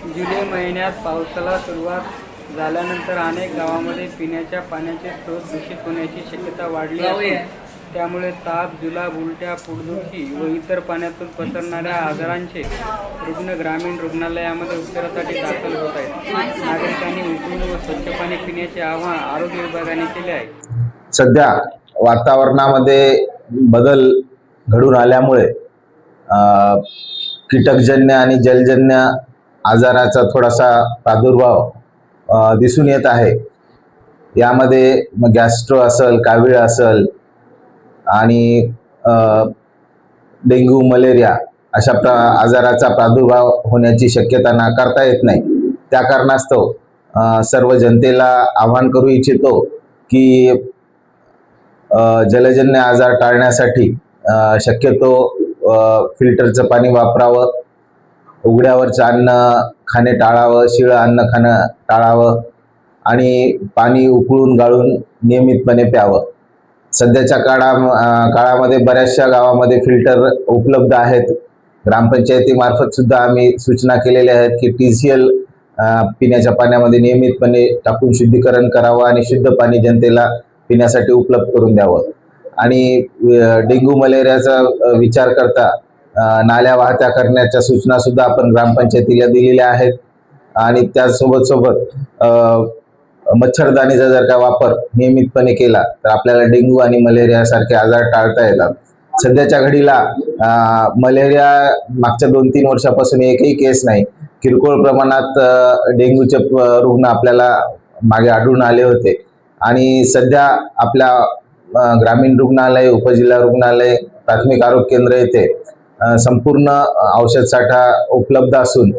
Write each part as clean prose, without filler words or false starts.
जुलै महिन्यात पावसाला सुरुवात झाल्यानंतर अनेक गावांमध्ये पिण्याच्या पाण्याचे स्रोत दूषित होण्याची शक्यता वाढली असून त्यामुळे ताप, जुलाब, उलट्या, पोटदुखी व इतर पाण्यातून पसरणाऱ्या आजारांचे रुग्ण ग्रामीण रुग्णालयामध्ये उपचारासाठी दाखल होत आहेत। नागरिकांनी उकळून व स्वच्छ पाणी पिण्याचे आवाहन आरोग्य विभागाने केले आहे। सध्या वातावरणामध्ये बदल घडून आल्यामुळे कीटकजन्य आणि जलजन्य आजाराचा थोडासा प्रादुर्भाव दिसून येत आहे। यामध्ये गॅस्ट्रो असेल, कावीळ असेल आणि डेंग्यू, मलेरिया अशा आजाराचा प्रादुर्भाव होण्याची शक्यता नाकारता येत नाही। त्या कारणास्तव सर्व जनतेला आवाहन करू इच्छितो की जलजन्य आजार टाळण्यासाठी शक्यतो फिल्टरचं पाणी वापरावं, उघड्यावरचं अन्न खाणे टाळावं, शिळं अन्न खाणं टाळावं आणि पाणी उकळून गाळून नियमितपणे प्यावं। सध्याच्या काळामध्ये बऱ्याचशा गावामध्ये फिल्टर उपलब्ध आहेत। ग्रामपंचायतीमार्फत सुद्धा आम्ही सूचना केलेल्या आहेत की TCL पिण्याच्या पाण्यामध्ये नियमितपणे टाकून शुद्धीकरण करावं आणि शुद्ध पाणी जनतेला पिण्यासाठी उपलब्ध करून द्यावं। आणि डेंग्यू मलेरियाचा विचार करता नाल्या वाहत्या करण्याच्या सूचना सुद्धा आपण ग्रामपंचायतीला दिलेल्या आहेत। आणि त्यासोबत मच्छरदाणीचा जर का वापर नियमितपणे केला तर आपल्याला डेंग्यू आणि मलेरिया सारखे आजार टाळता येतात। सध्याच्या घडीला मलेरिया मागच्या 2-3 वर्षापासून एकही केस नाही। किरकोळ प्रमाणात डेंग्यूचे रुग्ण आपल्याला मागे आढळून आले होते आणि सध्या आपल्या ग्रामीण रुग्णालय, उपजिल्हा रुग्णालय, प्राथमिक आरोग्य केंद्र येथे संपूर्ण औषध साठा उपलब्ध असून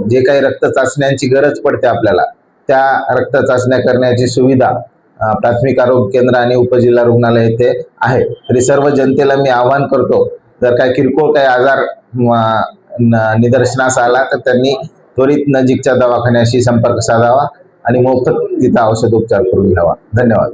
जे काही रक्त चाचण्यांची गरज पडते आपल्याला त्या रक्त चाचण्या करण्याची सुविधा प्राथमिक आरोग्य केंद्र आणि उपजिल्हा रुग्णालय येथे आहे। तरी सर्व जनतेला मी आवाहन करतो, जर काही किरकोळ काही आजार निदर्शनास आला तर त्यांनी त्वरित नजीकच्या दवाखान्याशी संपर्क साधावा आणि मोफत तिथं औषध उपचार करून घ्यावा। धन्यवाद।